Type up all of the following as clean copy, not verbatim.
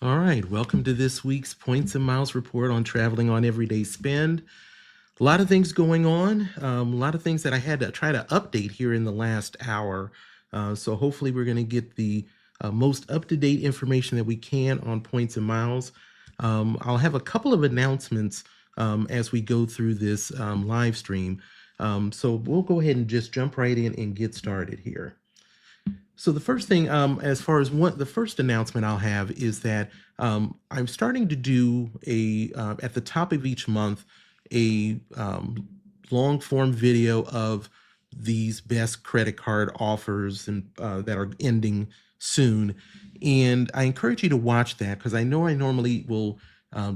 All right, welcome to this week's Points and Miles report on traveling on everyday spend. A lot of things going on, a lot of things that I had to try to update here in the last hour. So hopefully we're going to get the most up-to-date information that we can on Points and Miles. I'll have a couple of announcements as we go through this live stream. So we'll go ahead and just jump right in and get started here. So the first thing, as far as the first announcement I'll have is that I'm starting to do at the top of each month, a long form video of these best credit card offers and that are ending soon. And I encourage you to watch that because I know I normally will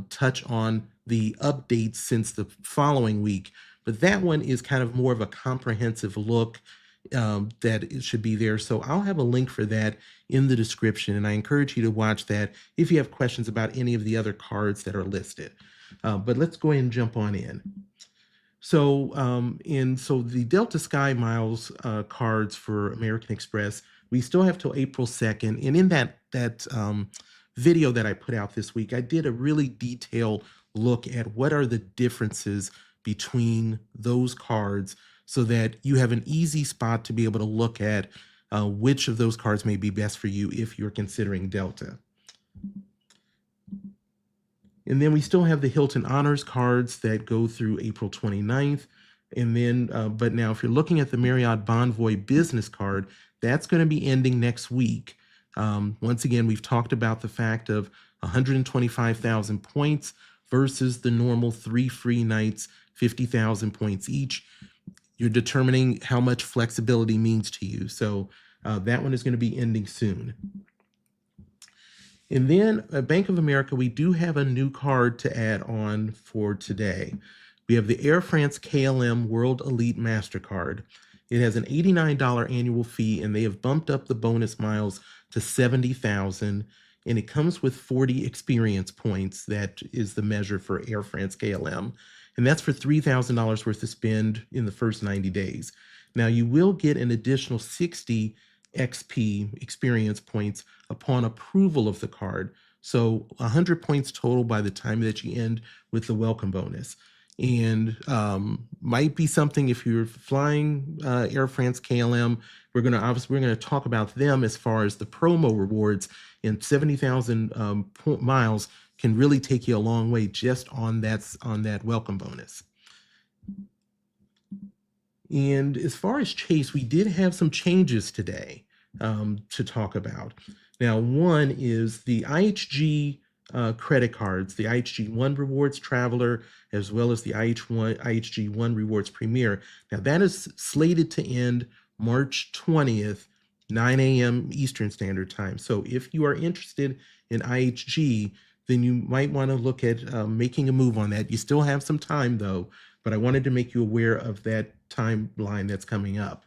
touch on the updates since the following week, but that one is kind of more of a comprehensive look that it should be there. So I'll have a link for that in the description, and I encourage you to watch that if you have questions about any of the other cards that are listed. But let's go ahead and jump on in. So the Delta Sky Miles cards for American Express, we still have till April 2nd. And in that video that I put out this week, I did a really detailed look at what are the differences between those cards so that you have an easy spot to be able to look at which of those cards may be best for you if you're considering Delta. And then we still have the Hilton Honors cards that go through April 29th. And then, but now if you're looking at the Marriott Bonvoy business card, that's going to be ending next week. Once again, we've talked about the fact of 125,000 points versus the normal 3 free nights, 50,000 points each. You're determining how much flexibility means to you. So that one is going to be ending soon. And then at Bank of America, we do have a new card to add on for today. We have the Air France KLM World Elite MasterCard. It has an $89 annual fee, and they have bumped up the bonus miles to 70,000, and it comes with 40 experience points. That is the measure for Air France KLM, and that's for $3,000 worth of spend in the first 90 days. Now, you will get an additional 60 XP experience points upon approval of the card. So 100 points total by the time that you end with the welcome bonus. And might be something if you're flying Air France KLM, we're going to talk about them as far as the promo rewards, and 70,000 miles can really take you a long way just on that welcome bonus. And as far as Chase, we did have some changes today to talk about. Now, one is the IHG credit cards, the IHG One Rewards Traveler, as well as the IHG One Rewards Premier. Now, that is slated to end March 20th, 9 a.m. Eastern Standard Time. So if you are interested in IHG, then you might want to look at making a move on that. You still have some time, though, but I wanted to make you aware of that timeline that's coming up.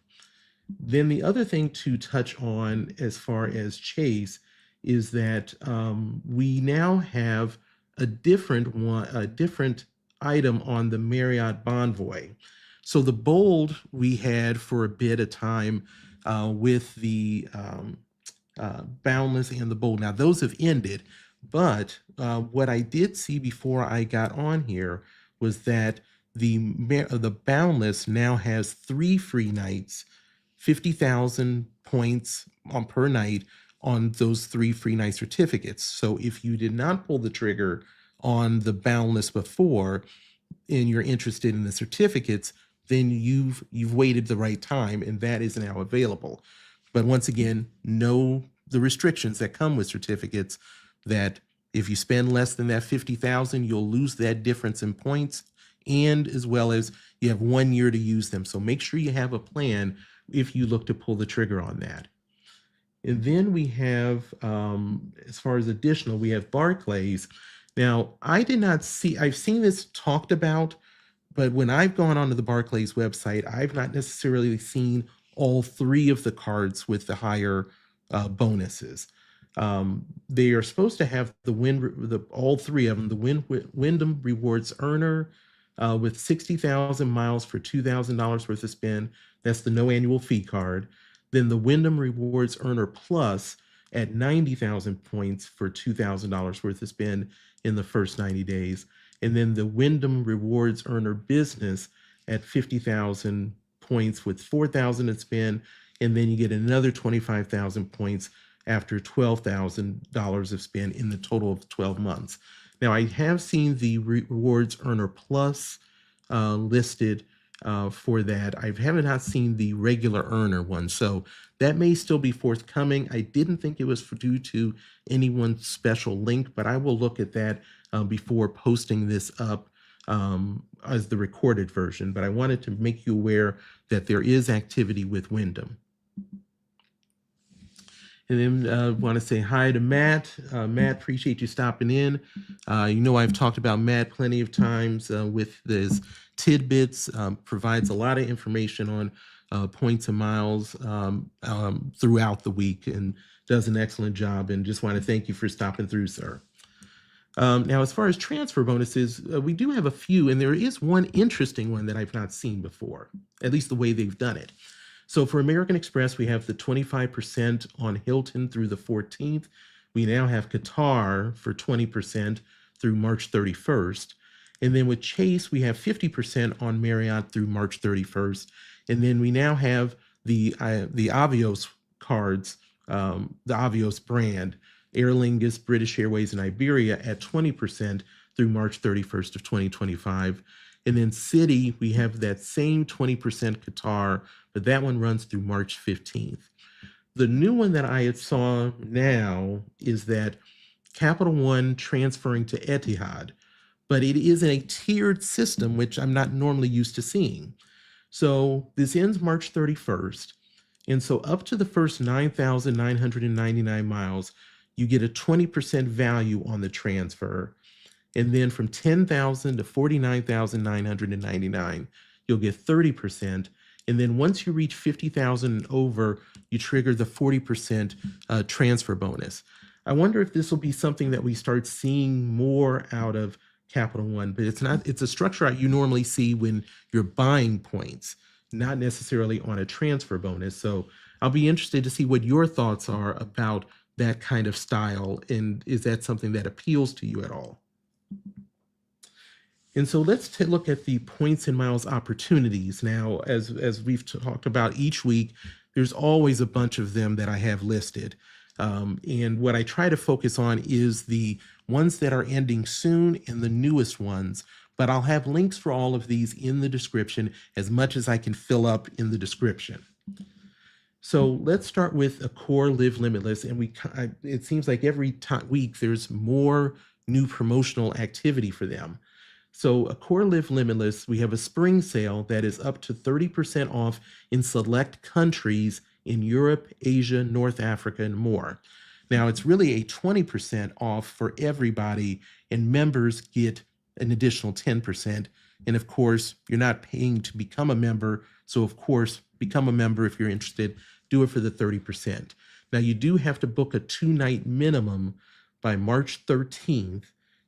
Then the other thing to touch on as far as Chase is that we now have a different item on the Marriott Bonvoy. So the Bold we had for a bit of time with the Boundless and the Bold. Now those have ended, but what I did see before I got on here was that the Boundless now has 3 free nights, 50,000 points per night on those 3 free night certificates. So if you did not pull the trigger on the Boundless before and you're interested in the certificates, then you've waited the right time, and that is now available. But once again, know the restrictions that come with certificates, that if you spend less than that 50,000, you'll lose that difference in points, and as well as you have 1 year to use them. So make sure you have a plan if you look to pull the trigger on that. And then we have, as far as additional, we have Barclays. Now, I've seen this talked about, but when I've gone onto the Barclays website, I've not necessarily seen all 3 of the cards with the higher bonuses. They are supposed to have all 3 of them, the Wyndham Rewards Earner with 60,000 miles for $2,000 worth of spend. That's the no annual fee card. Then the Wyndham Rewards Earner Plus at 90,000 points for $2,000 worth of spend in the first 90 days. And then the Wyndham Rewards Earner Business at 50,000 points with 4,000 to spend. And then you get another 25,000 points after $12,000 of spend in the total of 12 months. Now, I have seen the Rewards Earner Plus listed for that. I have not seen the regular earner one, so that may still be forthcoming. I didn't think it was due to any one special link, but I will look at that before posting this up as the recorded version. But I wanted to make you aware that there is activity with Wyndham. And then want to say hi to Matt. Matt, appreciate you stopping in. You know I've talked about Matt plenty of times with this tidbits, provides a lot of information on points and miles throughout the week and does an excellent job. And just want to thank you for stopping through, sir. Now, as far as transfer bonuses, we do have a few, and there is one interesting one that I've not seen before, at least the way they've done it. So for American Express, we have the 25% on Hilton through the 14th. We now have Qatar for 20% through March 31st. And then with Chase, we have 50% on Marriott through March 31st. And then we now have the Avios cards, the Avios brand, Aer Lingus, British Airways, and Iberia at 20% through March 31st of 2025. And then Citi, we have that same 20% Qatar, but that one runs through March 15th. The new one that I saw now is that Capital One transferring to Etihad, but it is in a tiered system, which I'm not normally used to seeing. So this ends March 31st. And so up to the first 9,999 miles, you get a 20% value on the transfer. And then from 10,000 to 49,999, you'll get 30%. And then once you reach 50,000 and over, you trigger the 40% transfer bonus. I wonder if this will be something that we start seeing more out of Capital One, but it's not. It's a structure you normally see when you're buying points, not necessarily on a transfer bonus. So I'll be interested to see what your thoughts are about that kind of style, and is that something that appeals to you at all? And so let's look at the points and miles opportunities. Now, as we've talked about each week, there's always a bunch of them that I have listed. And what I try to focus on is the ones that are ending soon and the newest ones. But I'll have links for all of these in the description as much as I can fill up in the description. So let's start with Accor Live Limitless. And it seems like every week there's more new promotional activity for them. So Accor Live Limitless, we have a spring sale that is up to 30% off in select countries in Europe, Asia, North Africa, and more. Now, it's really a 20% off for everybody, and members get an additional 10%. And of course, you're not paying to become a member. So of course, become a member if you're interested. Do it for the 30%. Now, you do have to book a 2-night minimum by March 13th,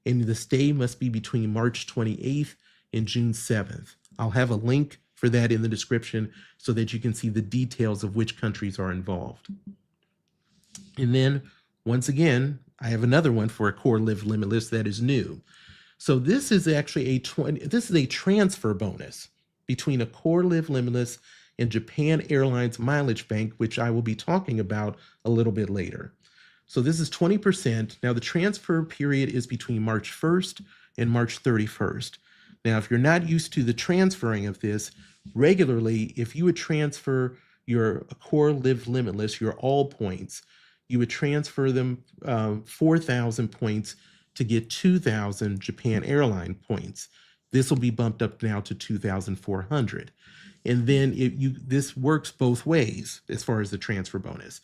and the stay must be between March 28th and June 7th. I'll have a link for that in the description so that you can see the details of which countries are involved. And then, once again, I have another one for Accor Live Limitless that is new. So this is actually this is a transfer bonus between Accor Live Limitless and Japan Airlines Mileage Bank, which I will be talking about a little bit later. So this is 20%. Now the transfer period is between March 1st and March 31st. Now, if you're not used to the transferring of this, regularly, if you would transfer your Accor Live Limitless, your all points, you would transfer them 4,000 points to get 2,000 Japan Airline points. This will be bumped up now to 2,400. And then this works both ways as far as the transfer bonus.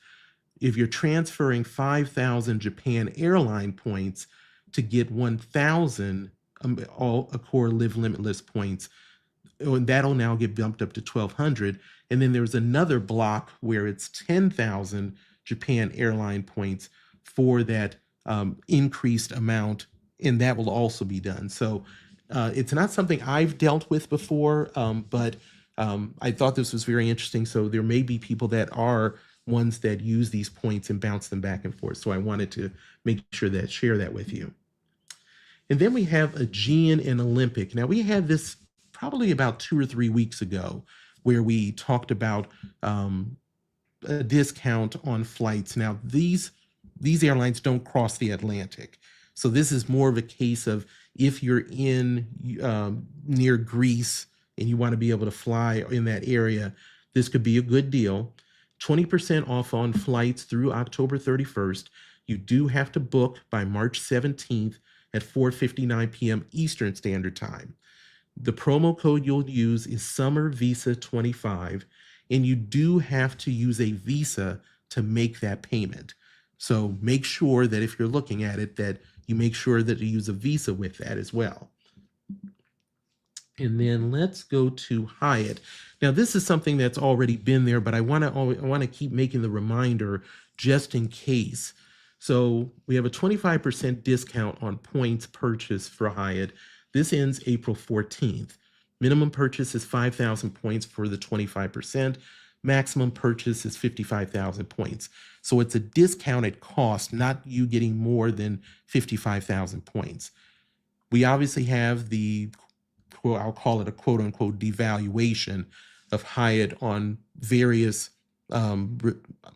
If you're transferring 5,000 Japan Airline points to get 1,000 all Accor Live Limitless points, that'll now get bumped up to 1,200. And then there's another block where it's 10,000 Japan Airline points for that increased amount, and that will also be done. So it's not something I've dealt with before, but I thought this was very interesting. So there may be people that are ones that use these points and bounce them back and forth. So I wanted to make sure that share that with you. And then we have Aegean and Olympic. Now we had this probably about 2 or 3 weeks ago where we talked about a discount on flights. Now these airlines don't cross the Atlantic. So this is more of a case of if you're in near Greece and you want to be able to fly in that area, this could be a good deal. 20% off on flights through October 31st. You do have to book by March 17th at 4:59 p.m. Eastern Standard Time. The promo code you'll use is Summer Visa 25, and you do have to use a Visa to make that payment. So make sure that if you're looking at it, that you make sure that you use a Visa with that as well. And then let's go to Hyatt. Now this is something that's already been there, but I want to keep making the reminder just in case. So we have a 25% discount on points purchased for Hyatt. This ends April 14th. Minimum purchase is 5,000 points for the 25%. Maximum purchase is 55,000 points. So it's a discounted cost, not you getting more than 55,000 points. We obviously have the, I'll call it a quote unquote devaluation of Hyatt on various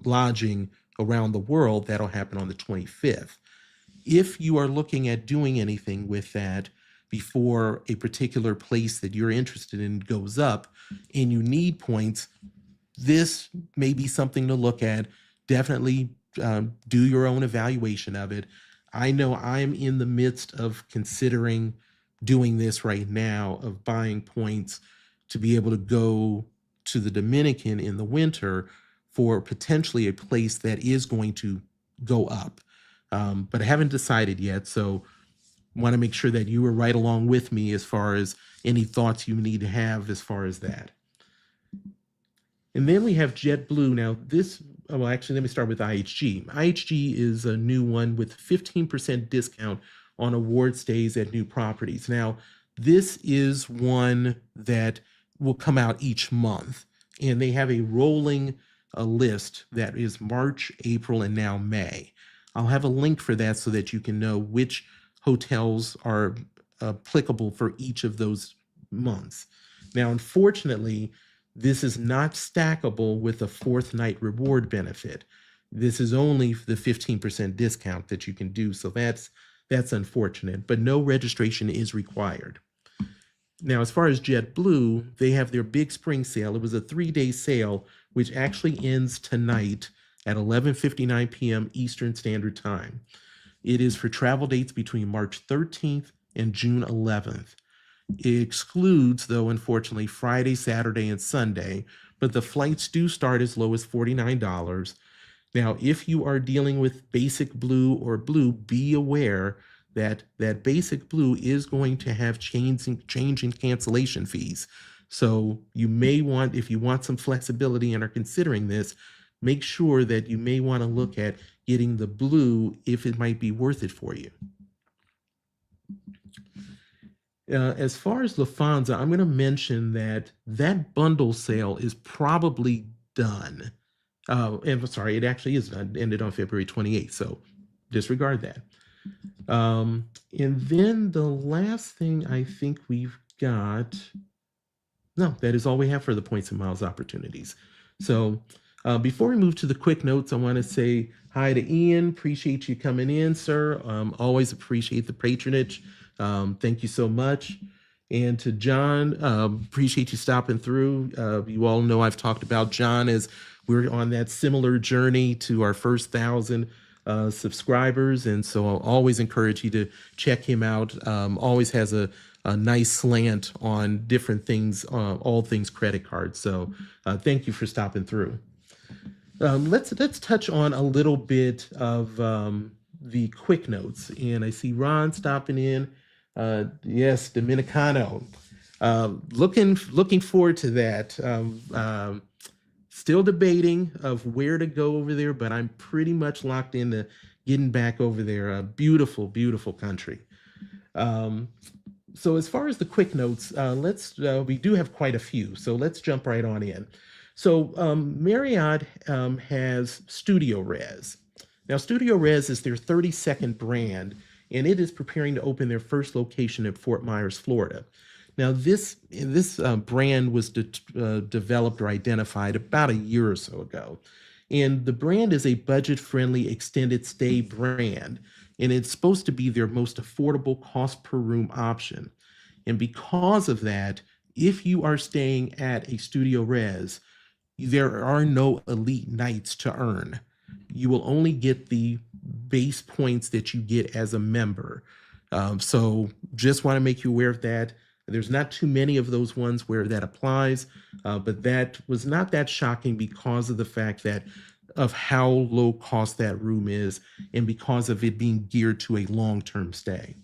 lodging around the world. That'll happen on the 25th. If you are looking at doing anything with that before a particular place that you're interested in goes up and you need points, this may be something to look at. Definitely do your own evaluation of it. I know I'm in the midst of considering doing this right now, of buying points to be able to go to the Dominican in the winter for potentially a place that is going to go up. But I haven't decided yet. So want to make sure that you are right along with me as far as any thoughts you need to have as far as that. And then we have JetBlue. Now this, well, actually, let me start with IHG. IHG is a new one with 15% discount on award stays at new properties. Now, this is one that will come out each month, and they have a rolling list that is March, April, and now May. I'll have a link for that so that you can know which hotels are applicable for each of those months. Now, unfortunately, this is not stackable with a fourth night reward benefit. This is only the 15% discount that you can do. So that's unfortunate, but no registration is required. Now, as far as JetBlue, they have their big spring sale. It was a 3-day sale, which actually ends tonight at 11:59 p.m. Eastern Standard Time. It is for travel dates between March 13th and June 11th. It excludes, though, unfortunately, Friday, Saturday, and Sunday, but the flights do start as low as $49. Now, if you are dealing with Basic Blue or Blue, be aware that that Basic Blue is going to have change in cancellation fees. So you may want, if you want some flexibility and are considering this, make sure that you may want to look at getting the Blue if it might be worth it for you. As far as Lufthansa, I'm going to mention that that bundle sale is probably done. And sorry, it actually is done, ended on February 28th, so disregard that. And then the last thing I think we've got, no, that is all we have for the points and miles opportunities. So before we move to the quick notes, I want to say hi to Ian. Appreciate you coming in, sir. Always appreciate the patronage. Thank you so much. And to John, appreciate you stopping through. You all know I've talked about John as we're on that similar journey to our first 1,000 subscribers. And so I'll always encourage you to check him out. Always has a nice slant on different things, all things credit cards. So thank you for stopping through. Let's touch on a little bit of the quick notes. And I see Ron stopping in. Yes, Dominicano. Looking forward to that. Still debating of where to go over there, but I'm pretty much locked into getting back over there. A beautiful, beautiful country. So as far as the quick notes, we do have quite a few. So let's jump right on in. So Marriott has Studio Res. Now, Studio Res is their 32nd brand, and it is preparing to open their first location in Fort Myers, Florida. Now, this brand was developed or identified about a year or so ago, and the brand is a budget-friendly extended stay brand, and it's supposed to be their most affordable cost per room option. And because of that, if you are staying at a Studio Res, there are no elite nights to earn. You will only get the base points that you get as a member. So just want to make you aware of that. There's not too many of those ones where that applies, but that was not that shocking because of the fact that of how low cost that room is and because of it being geared to a long-term stay.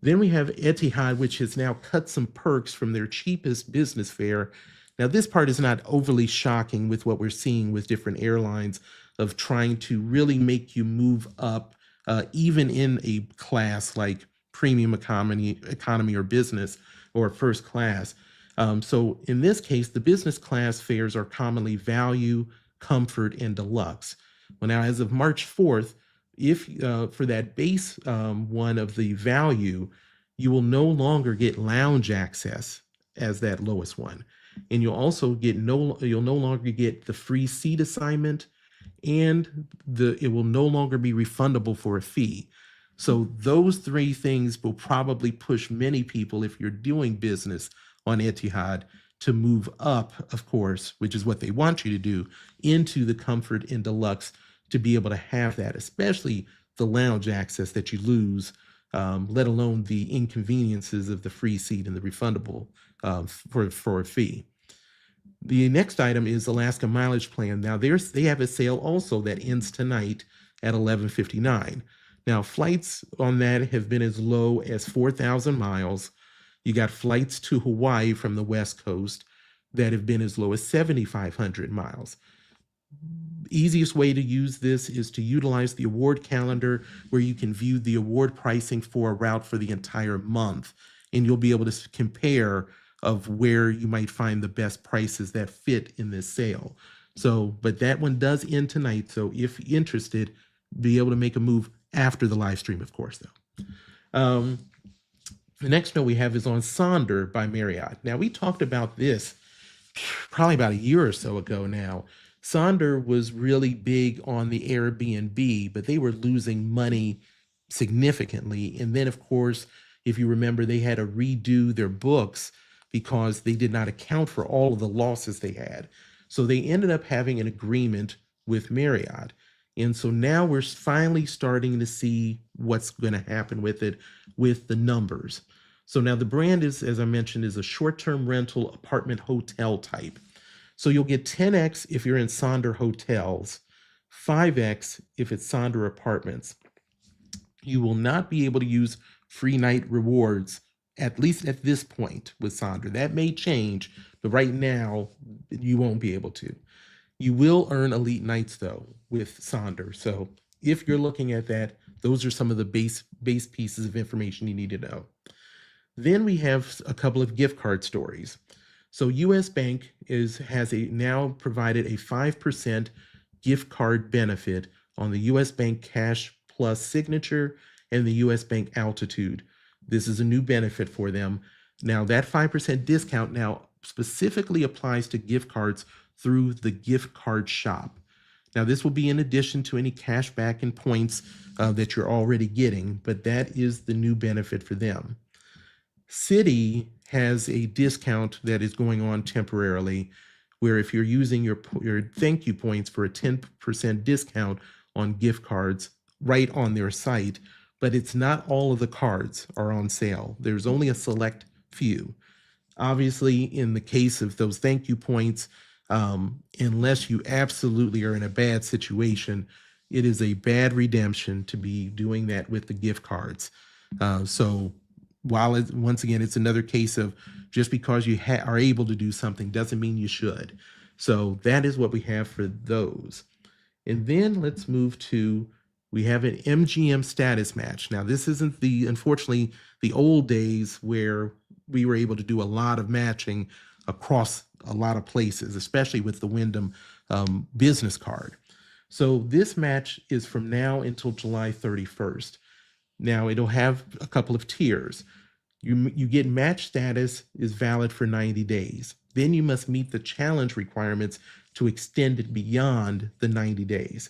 Then we have Etihad, which has now cut some perks from their cheapest business fare. Now, this part is not overly shocking with what we're seeing with different airlines of trying to really make you move up, even in a class like premium economy or business or first class. So in this case, the business class fares are commonly value, comfort, and deluxe. Well, now as of March 4th, if for that base one of the value, you will no longer get lounge access as that lowest one. And you'll also get you'll no longer get the free seat assignment, and it will no longer be refundable for a fee. So those three things will probably push many people, if you're doing business on Etihad, to move up, of course, which is what they want you to do, into the comfort and deluxe to be able to have that, especially the lounge access that you lose, let alone the inconveniences of the free seat and the refundable for a fee. The next item is Alaska Mileage Plan. Now, they have a sale also that ends tonight at 11:59. Now, flights on that have been as low as 4,000 miles. You got flights to Hawaii from the West Coast that have been as low as 7,500 miles. Easiest way to use this is to utilize the award calendar, where you can view the award pricing for a route for the entire month, and you'll be able to compare of where you might find the best prices that fit in this sale. So, but that one does end tonight. So if you're interested, be able to make a move after the live stream, of course, though. The next note we have is on Sonder by Marriott. Now, we talked about this probably about a year or so ago now. Sonder was really big on the Airbnb, but they were losing money significantly. And then, of course, if you remember, they had to redo their books because they did not account for all of the losses they had. So they ended up having an agreement with Marriott. And so now we're finally starting to see what's going to happen with it, with the numbers. So now the brand is, as I mentioned, is a short-term rental apartment hotel type. So you'll get 10x if you're in Sonder hotels, 5x if it's Sonder apartments. You will not be able to use free night rewards, at least at this point with Sonder. That may change, but right now you won't be able to. You will earn elite nights though with Sonder. So if you're looking at that, those are some of the base pieces of information you need to know. Then we have a couple of gift card stories. So US Bank has now provided a 5% gift card benefit on the US Bank Cash Plus Signature and the US Bank Altitude. This is a new benefit for them. Now that 5% discount now specifically applies to gift cards through the gift card shop. Now this will be in addition to any cash back and points that you're already getting, but that is the new benefit for them. Citi has a discount that is going on temporarily, where if you're using your thank you points for a 10% discount on gift cards right on their site, but it's not all of the cards are on sale. There's only a select few. Obviously, in the case of those thank you points, unless you absolutely are in a bad situation, it is a bad redemption to be doing that with the gift cards. So while once again, it's another case of just because you are able to do something doesn't mean you should. So that is what we have for those. And then let's move to, we have an MGM status match. Now this isn't unfortunately, the old days where we were able to do a lot of matching across a lot of places, especially with the Wyndham business card. So this match is from now until July 31st. Now it'll have a couple of tiers. You get match status is valid for 90 days. Then you must meet the challenge requirements to extend it beyond the 90 days.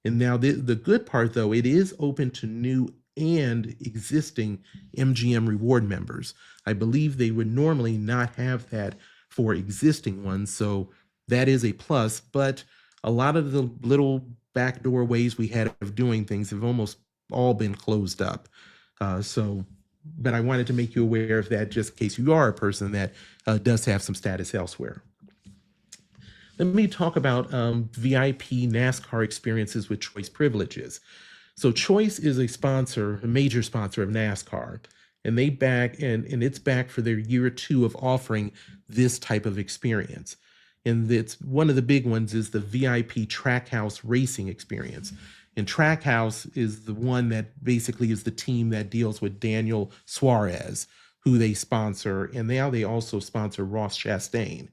And now the good part, though, it is open to new and existing MGM reward members. I believe they would normally not have that for existing ones, so that is a plus. But a lot of the little backdoor ways we had of doing things have almost all been closed up. But I wanted to make you aware of that just in case you are a person that does have some status elsewhere. Let me talk about VIP NASCAR experiences with Choice privileges. So Choice is a major sponsor of NASCAR, and they back and it's back for their year 2 of offering this type of experience. And it's one of the big ones is the VIP Trackhouse racing experience. And Trackhouse is the one that basically is the team that deals with Daniel Suarez, who they sponsor, and now they also sponsor Ross Chastain.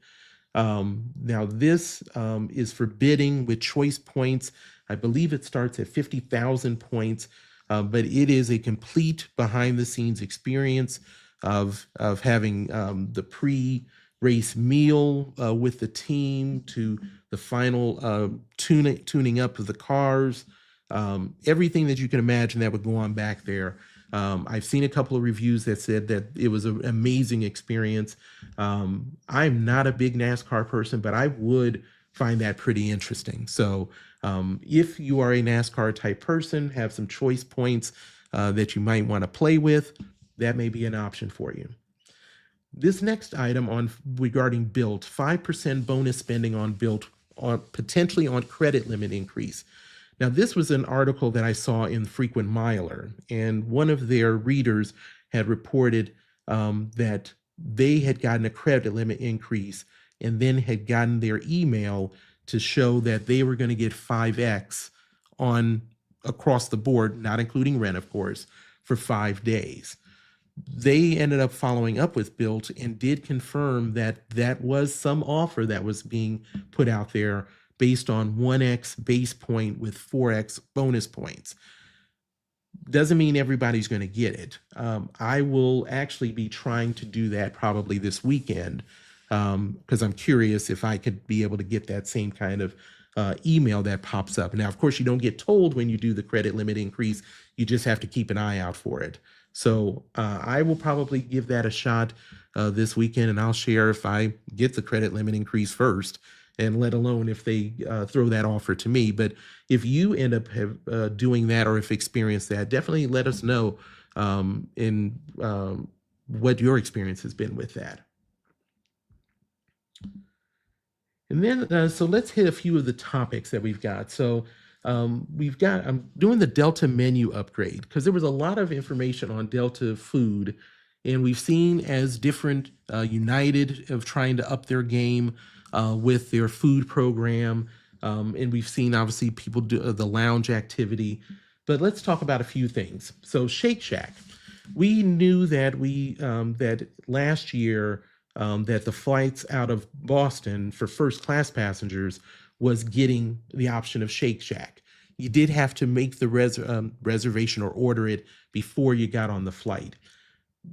Now this is for bidding with Choice points. I believe it starts at 50,000 points, but it is a complete behind-the-scenes experience of having the pre-race meal with the team to the final tuning up of the cars. Everything that you can imagine that would go on back there. I've seen a couple of reviews that said that it was an amazing experience. I'm not a big NASCAR person, but I would find that pretty interesting. So if you are a NASCAR type person, have some Choice points that you might want to play with, that may be an option for you. This next item regarding Bilt, 5% bonus spending on Bilt, potentially on credit limit increase. Now, this was an article that I saw in Frequent Miler, and one of their readers had reported that they had gotten a credit limit increase and then had gotten their email to show that they were going to get 5x across the board, not including rent, of course, for 5 days. They ended up following up with Bilt and did confirm that that was some offer that was being put out there based on 1x base point with 4x bonus points. Doesn't mean everybody's going to get it. I will actually be trying to do that probably this weekend because I'm curious if I could be able to get that same kind of email that pops up. Now, of course, you don't get told when you do the credit limit increase. You just have to keep an eye out for it. So I will probably give that a shot this weekend, and I'll share if I get the credit limit increase first, and let alone if they throw that offer to me. But if you end up doing that or if experience that, definitely let us know what your experience has been with that. And then, so let's hit a few of the topics that we've got. So I'm doing the Delta menu upgrade because there was a lot of information on Delta food, and we've seen as different United of trying to up their game with their food program, and we've seen obviously people do the lounge activity. But let's talk about a few things. So Shake Shack, we knew that that last year that the flights out of Boston for first class passengers was getting the option of Shake Shack. You did have to make the reservation or order it before you got on the flight.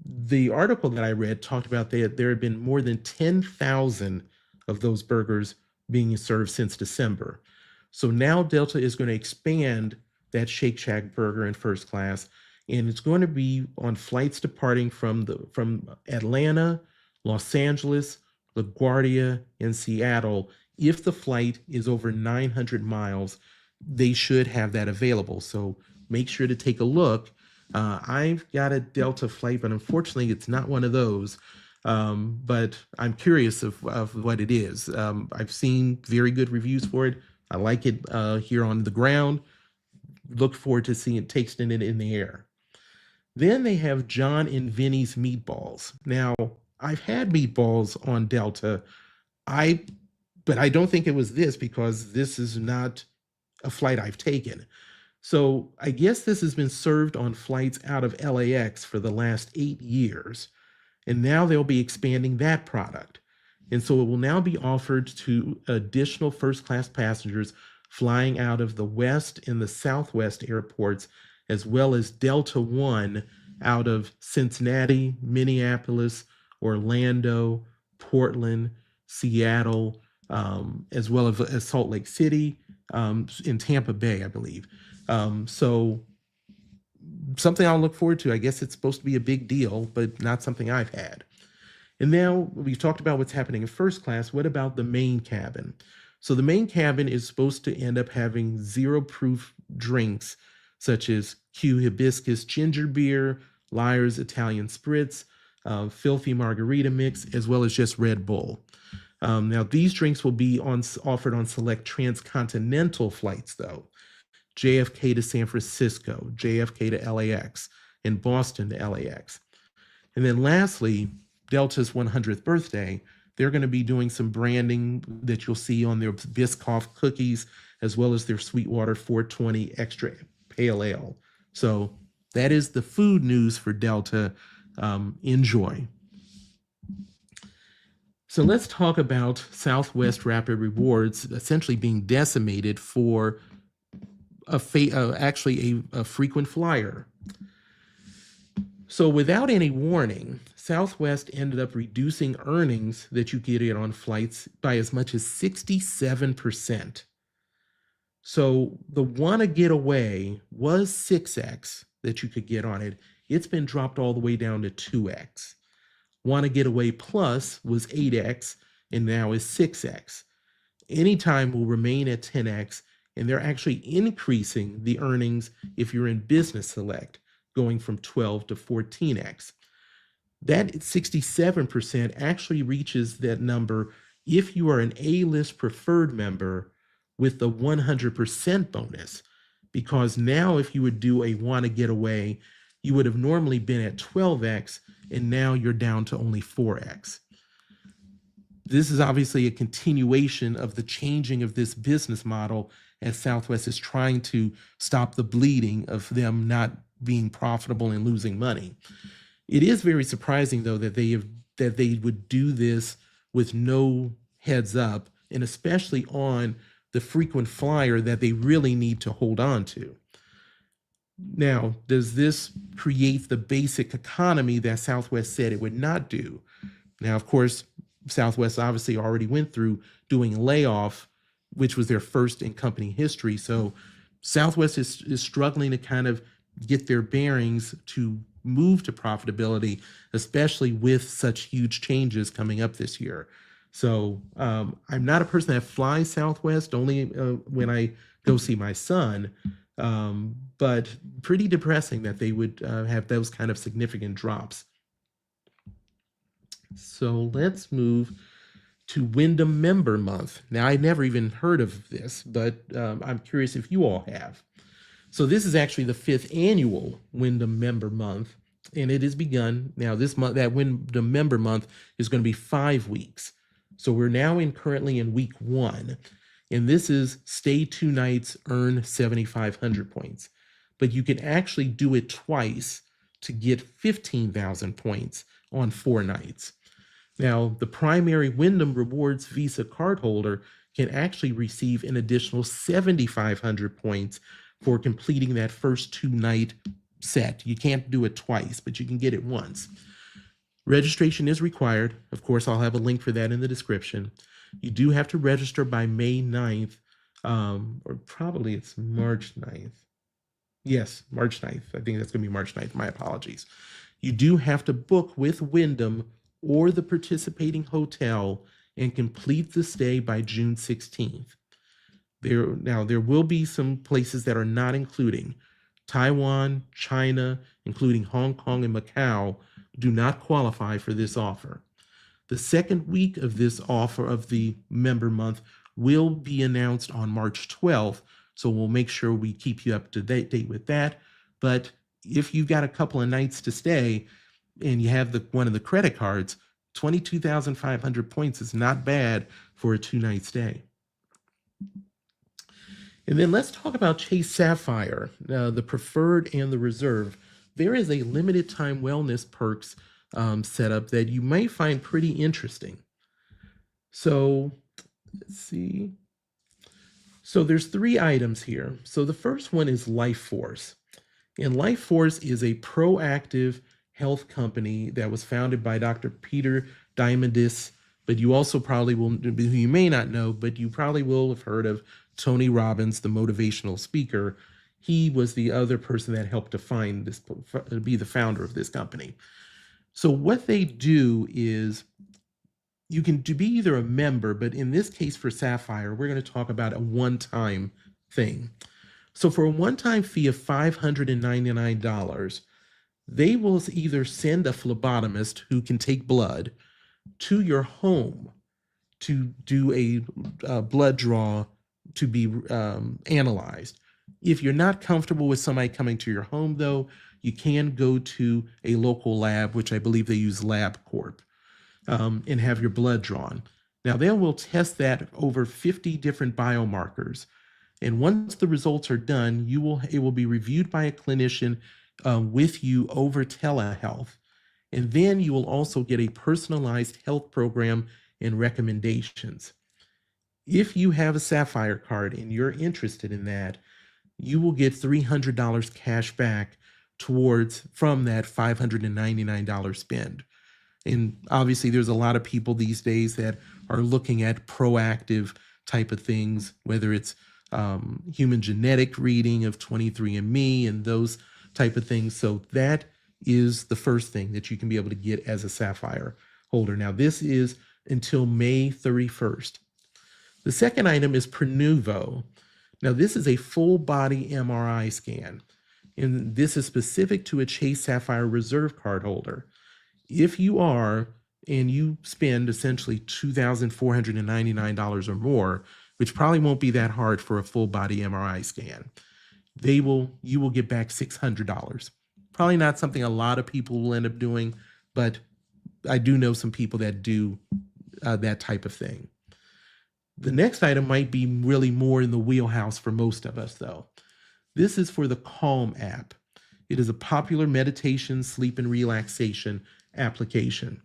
The article that I read talked about that there had been more than 10,000 of those burgers being served since December. So now Delta is going to expand that Shake Shack burger in first class, and it's going to be on flights departing from Atlanta, Los Angeles, LaGuardia, and Seattle. If the flight is over 900 miles, they should have that available. So make sure to take a look. I've got a Delta flight, but unfortunately it's not one of those. But I'm curious of what it is. I've seen very good reviews for it. I like it here on the ground. Look forward to tasting it in the air. Then they have John and Vinny's meatballs. Now, I've had meatballs on Delta, but I don't think it was this because this is not a flight I've taken. So I guess this has been served on flights out of LAX for the last 8 years. And now they'll be expanding that product. And so it will now be offered to additional first-class passengers flying out of the West and the Southwest airports, as well as Delta One out of Cincinnati, Minneapolis, Orlando, Portland, Seattle, as well as Salt Lake City, in Tampa Bay, I believe. So something I'll look forward to. I guess it's supposed to be a big deal, but not something I've had. And now we've talked about what's happening in first class. What about the main cabin? So the main cabin is supposed to end up having zero-proof drinks, such as Q Hibiscus Ginger Beer, Liar's Italian Spritz, Filthy Margarita Mix, as well as just Red Bull. Now, these drinks will be offered on select transcontinental flights, though. JFK to San Francisco, JFK to LAX, and Boston to LAX. And then lastly, Delta's 100th birthday, they're going to be doing some branding that you'll see on their Biscoff cookies, as well as their Sweetwater 420 Extra Pale Ale. So that is the food news for Delta. Enjoy. So let's talk about Southwest Rapid Rewards essentially being decimated for actually a frequent flyer. So without any warning, Southwest ended up reducing earnings that you get on flights by as much as 67%. So the Wanna Get Away was 6x that you could get on it. It's been dropped all the way down to 2x. Wanna Get Away Plus was 8x and now is 6x. Anytime will remain at 10x, and they're actually increasing the earnings if you're in Business Select, going from 12 to 14x. That 67% actually reaches that number if you are an A-list preferred member with the 100% bonus, because now if you would do a Wanna Get Away, you would have normally been at 12x, and now you're down to only 4x. This is obviously a continuation of the changing of this business model as Southwest is trying to stop the bleeding of them not being profitable and losing money. It is very surprising, though, that they would do this with no heads up, and especially on the frequent flyer that they really need to hold on to. Now, does this create the basic economy that Southwest said it would not do? Now, of course, Southwest obviously already went through doing a layoff, which was their first in company history. So Southwest is struggling to kind of get their bearings to move to profitability, especially with such huge changes coming up this year. So I'm not a person that flies Southwest, only when I go see my son, but pretty depressing that they would have those kind of significant drops. So let's move to Wyndham Member Month. Now, I never even heard of this, but I'm curious if you all have. So this is actually the 5th annual Wyndham Member Month, and it has begun. Now, this month, that Wyndham Member Month is going to be 5 weeks. So we're now currently in week 1, and this is stay 2 nights, earn 7,500 points. But you can actually do it twice to get 15,000 points on 4 nights. Now, the primary Wyndham Rewards Visa cardholder can actually receive an additional 7,500 points for completing that first 2-night set. You can't do it twice, but you can get it once. Registration is required. Of course, I'll have a link for that in the description. You do have to register by May 9th, or probably it's March 9th. Yes, March 9th. I think that's going to be March 9th. My apologies. You do have to book with Wyndham or the participating hotel and complete the stay by June 16th. There will be some places that are not including. Taiwan, China, including Hong Kong and Macau, do not qualify for this offer. The second week of this offer of the member month will be announced on March 12th, so we'll make sure we keep you up to date with that. But if you've got a couple of nights to stay and you have one of the credit cards, 22,500 points is not bad for a 2-night stay. And then let's talk about Chase Sapphire, the preferred and the reserve. There is a limited time wellness perks setup that you may find pretty interesting. So let's see. So there's three items here. So the first one is Life Force. And Life Force is a proactive health company that was founded by Dr. Peter Diamandis, but you also probably will, who you may not know, but you probably will have heard of Tony Robbins, the motivational speaker. He was the other person that helped define this, be the founder of this company. So what they do is you can be either a member, but in this case for Sapphire, we're going to talk about a one-time thing. So for a one-time fee of $599, they will either send a phlebotomist who can take blood to your home to do a blood draw to be analyzed. If you're not comfortable with somebody coming to your home, though, you can go to a local lab, which I believe they use LabCorp, and have your blood drawn. Now, they will test that over 50 different biomarkers. And once the results are done, it will be reviewed by a clinician with you over telehealth. And then you will also get a personalized health program and recommendations. If you have a Sapphire card and you're interested in that, you will get $300 cash back from that $599 spend. And obviously, there's a lot of people these days that are looking at proactive type of things, whether it's human genetic reading of 23andMe and those type of things. So that is the first thing that you can be able to get as a Sapphire holder. Now, this is until May 31st. The second item is Prenuvo. Now, this is a full body MRI scan, and this is specific to a Chase Sapphire Reserve card holder. If you are, and you spend essentially $2,499 or more, which probably won't be that hard for a full body MRI scan, you will get back $600. Probably not something a lot of people will end up doing, but I do know some people that do that type of thing. The next item might be really more in the wheelhouse for most of us, though. This is for the Calm app. It is a popular meditation, sleep, and relaxation application.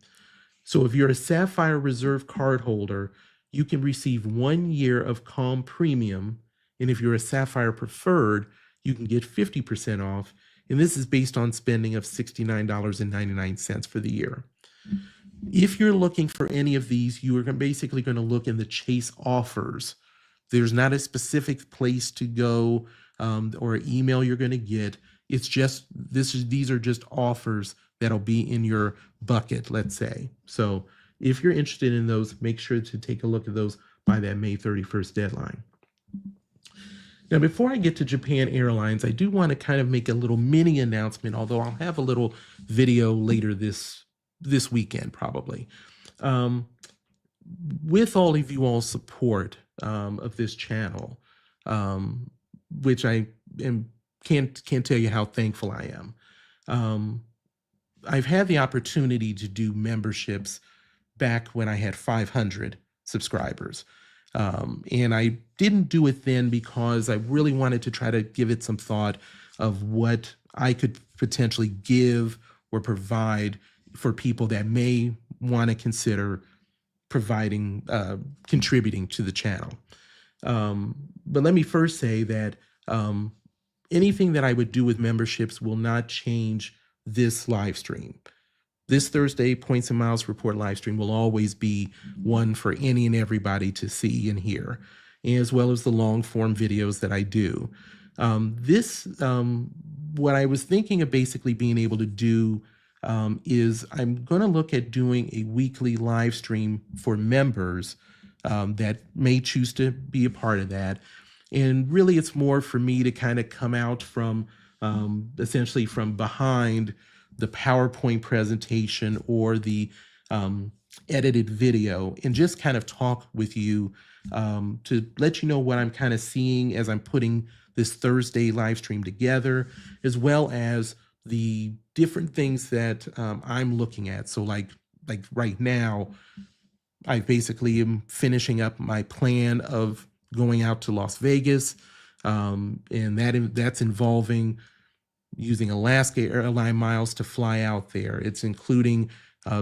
So if you're a Sapphire Reserve card holder, you can receive 1 year of Calm Premium. And if you're a Sapphire Preferred, you can get 50% off. And this is based on spending of $69.99 for the year. If you're looking for any of these, you are basically going to look in the Chase offers. There's not a specific place to go or email you're going to get. It's just these are just offers that'll be in your bucket, let's say. So if you're interested in those, make sure to take a look at those by that May 31st deadline. Now, before I get to Japan Airlines, I do want to kind of make a little mini announcement, although I'll have a little video later this weekend, probably. With all of you all's support of this channel, which I can't tell you how thankful I am. I've had the opportunity to do memberships back when I had 500 subscribers. And I didn't do it then because I really wanted to try to give it some thought of what I could potentially give or provide for people that may want to consider contributing to the channel. But let me first say that anything that I would do with memberships will not change this live stream. This Thursday Points and Miles Report live stream will always be one for any and everybody to see and hear, as well as the long form videos that I do. What I was thinking of basically being able to do is I'm going to look at doing a weekly live stream for members that may choose to be a part of that. And really, it's more for me to kind of come out from essentially from behind the PowerPoint presentation or the edited video and just kind of talk with you to let you know what I'm kind of seeing as I'm putting this Thursday live stream together, as well as the different things that I'm looking at. So like right now, I basically am finishing up my plan of going out to Las Vegas, and that's involving using Alaska Airlines miles to fly out there. It's including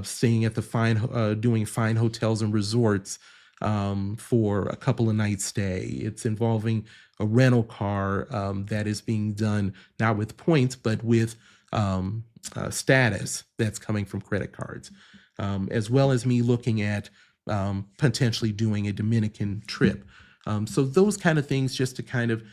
staying at the doing fine hotels and resorts for a couple of nights stay. It's involving a rental car that is being done not with points, but with status that's coming from credit cards, as well as me looking at potentially doing a Dominican trip. So those kind of things just to kind of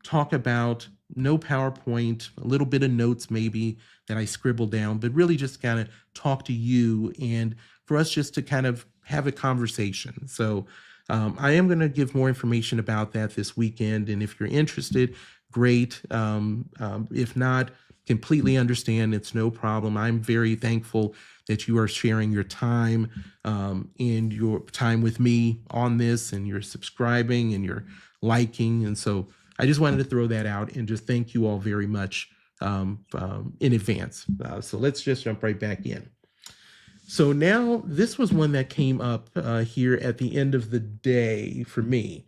talk about, no PowerPoint, a little bit of notes maybe that I scribbled down, but really just kind of talk to you and for us just to kind of have a conversation. So I am going to give more information about that this weekend. And if you're interested, great. If not, completely understand. It's no problem. I'm very thankful that you are sharing your time and your time with me on this, and you're subscribing and you're liking. And so I just wanted to throw that out and just thank you all very much in advance. So let's just jump right back in. So now this was one that came up here at the end of the day for me.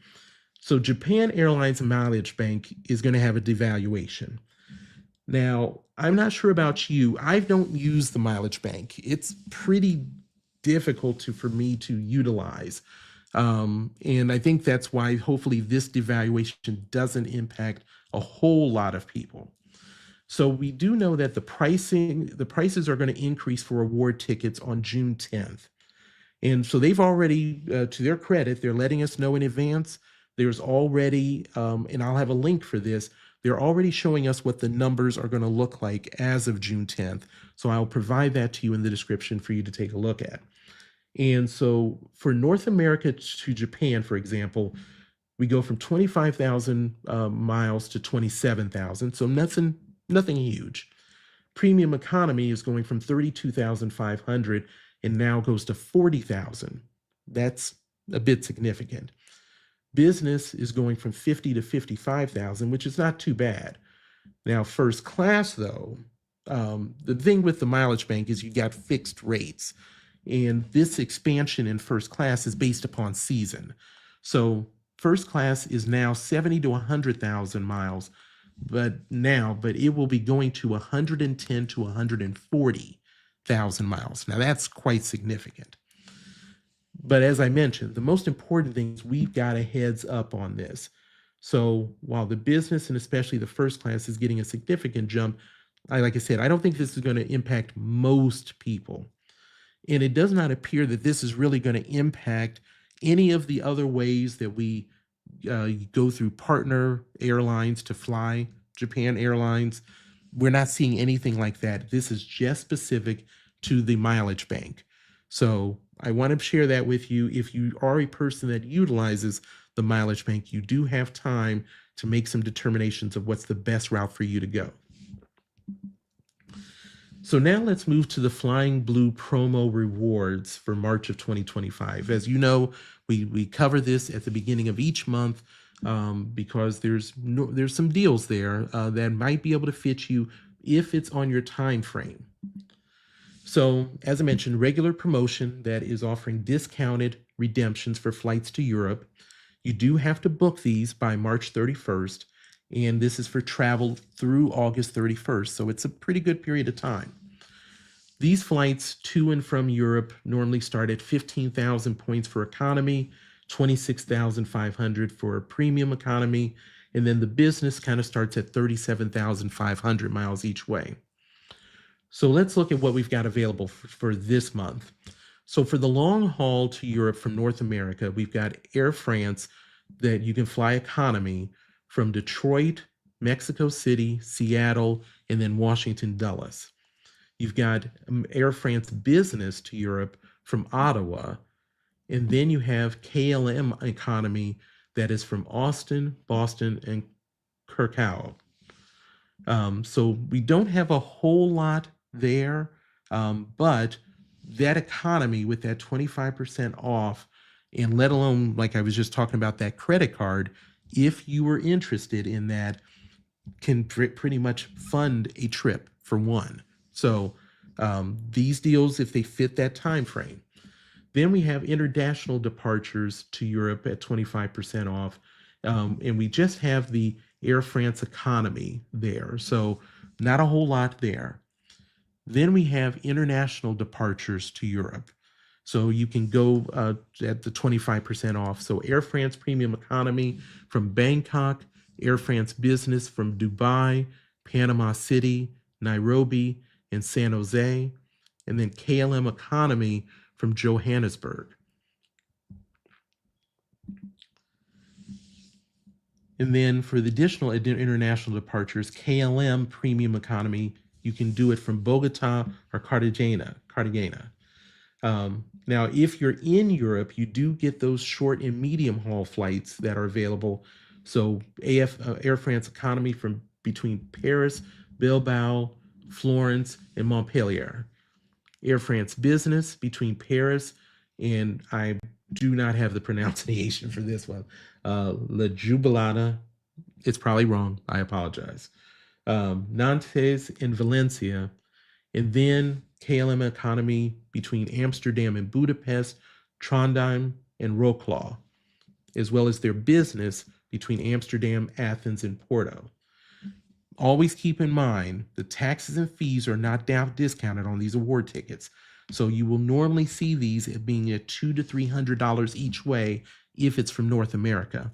So Japan Airlines Mileage Bank is going to have a devaluation. Now, I'm not sure about you. I don't use the mileage bank. It's pretty difficult for me to utilize. And I think that's why hopefully this devaluation doesn't impact a whole lot of people. So we do know that the prices are going to increase for award tickets on June 10th. And so they've already, to their credit, they're letting us know in advance. There's already, and I'll have a link for this, they're already showing us what the numbers are going to look like as of June 10th. So I'll provide that to you in the description for you to take a look at. And so for North America to Japan, for example, we go from 25,000 miles to 27,000. So nothing huge. Premium economy is going from 32,500 and now goes to 40,000. That's a bit significant. Business is going from 50 to 55,000, which is not too bad. Now, first class, though, the thing with the mileage bank is you got fixed rates. And this expansion in first class is based upon season. So first class is now 70 to 100,000 miles, but it will be going to 110 to 140,000 miles. Now that's quite significant. But as I mentioned, the most important thing is we've got a heads up on this. So while the business and especially the first class is getting a significant jump, like I said, I don't think this is going to impact most people. And it does not appear that this is really going to impact any of the other ways that we go through partner airlines to fly, Japan Airlines. We're not seeing anything like that. This is just specific to the mileage bank. So I want to share that with you. If you are a person that utilizes the mileage bank, you do have time to make some determinations of what's the best route for you to go. So now let's move to the Flying Blue promo rewards for March of 2025. As you know, we cover this at the beginning of each month because there's some deals there that might be able to fit you if it's on your time frame. So as I mentioned, regular promotion that is offering discounted redemptions for flights to Europe. You do have to book these by March 31st, and this is for travel through August 31st. So it's a pretty good period of time. These flights to and from Europe normally start at 15,000 points for economy, 26,500 for premium economy, and then the business kind of starts at 37,500 miles each way. So let's look at what we've got available for this month. So for the long haul to Europe from North America, we've got Air France that you can fly economy from Detroit, Mexico City, Seattle, and then Washington Dulles. You've got Air France Business to Europe from Ottawa, and then you have KLM economy that is from Austin, Boston, and Krakow. So we don't have a whole lot there, but that economy with that 25% off, and let alone, like I was just talking about, that credit card, if you were interested in that, can pretty much fund a trip for one. So these deals, if they fit that time frame. Then we have international departures to Europe at 25% off, and we just have the Air France economy there, so not a whole lot there. Then we have international departures to Europe. So you can go at the 25% off. So Air France Premium Economy from Bangkok, Air France Business from Dubai, Panama City, Nairobi, and San Jose, and then KLM Economy from Johannesburg. And then for the additional international departures, KLM Premium Economy, you can do it from Bogota or Cartagena. Now, if you're in Europe, you do get those short and medium haul flights that are available. So Air France Economy from between Paris, Bilbao, Florence, and Montpellier. Air France Business between Paris and I do not have the pronunciation for this one. La Jubilata, it's probably wrong. I apologize. Nantes and Valencia, and then KLM Economy between Amsterdam and Budapest, Trondheim and Wroclaw, as well as their business between Amsterdam, Athens, and Porto. Always keep in mind the taxes and fees are not discounted on these award tickets. So you will normally see these at being at $200 to $300 each way if it's from North America.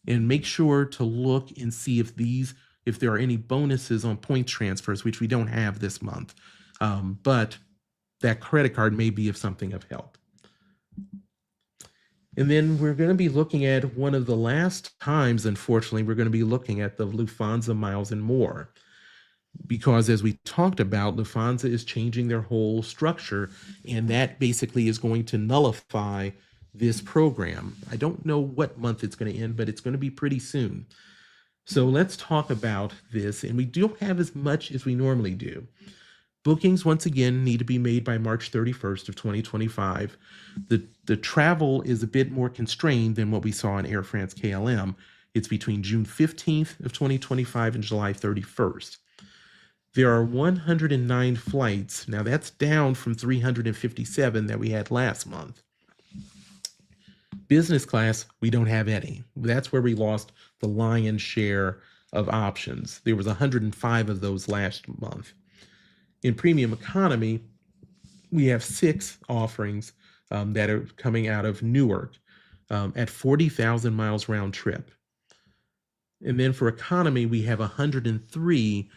And make sure to look and see if there are any bonuses on point transfers, which we don't have this month. But that credit card may be of something of help. And then we're going to be looking at one of the last times, unfortunately, we're going to be looking at the Lufthansa Miles and More. Because as we talked about, Lufthansa is changing their whole structure, and that basically is going to nullify this program. I don't know what month it's going to end, but it's going to be pretty soon. So let's talk about this, and we don't have as much as we normally do. Bookings, once again, need to be made by March 31st of 2025. The travel is a bit more constrained than what we saw in Air France KLM. It's between June 15th of 2025 and July 31st. There are 109 flights. Now that's down from 357 that we had last month. Business class, we don't have any. That's where we lost the lion's share of options. There was 105 of those last month. In premium economy, we have 6 offerings that are coming out of Newark at 40,000 miles round trip. And then for economy, we have 103,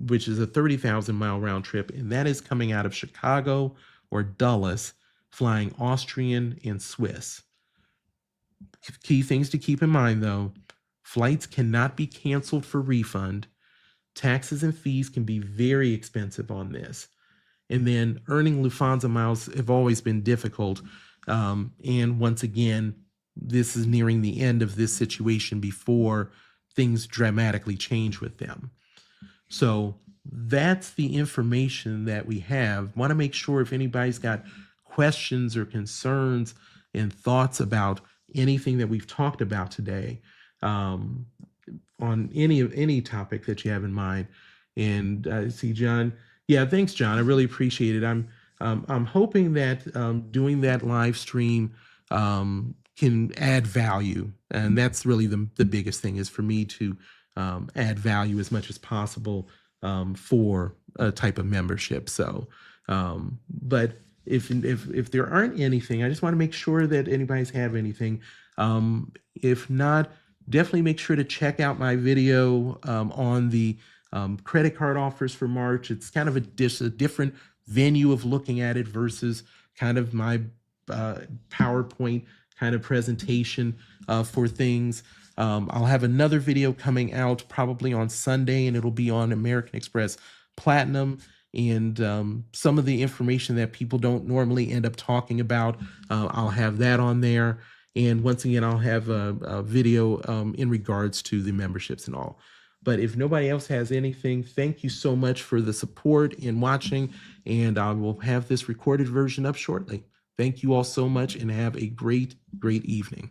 which is a 30,000 mile round trip, and that is coming out of Chicago or Dulles, flying Austrian and Swiss. Key things to keep in mind though, flights cannot be canceled for refund. Taxes and fees can be very expensive on this. And then earning Lufthansa miles have always been difficult. And once again, this is nearing the end of this situation before things dramatically change with them. So that's the information that we have. Want to make sure if anybody's got questions or concerns and thoughts about anything that we've talked about today, on any topic that you have in mind. And I see John. Yeah, thanks, John. I really appreciate it. I'm hoping that doing that live stream can add value, and that's really the biggest thing, is for me to add value as much as possible for a type of membership. So, but if there aren't anything, I just want to make sure that anybody's have anything. If not, definitely make sure to check out my video on the credit card offers for March. It's kind of a different venue of looking at it versus kind of my PowerPoint kind of presentation for things. I'll have another video coming out probably on Sunday, and it'll be on American Express Platinum, and some of the information that people don't normally end up talking about, I'll have that on there. And once again, I'll have a video in regards to the memberships and all. But if nobody else has anything, thank you so much for the support in watching, and I will have this recorded version up shortly. Thank you all so much, and have a great, great evening.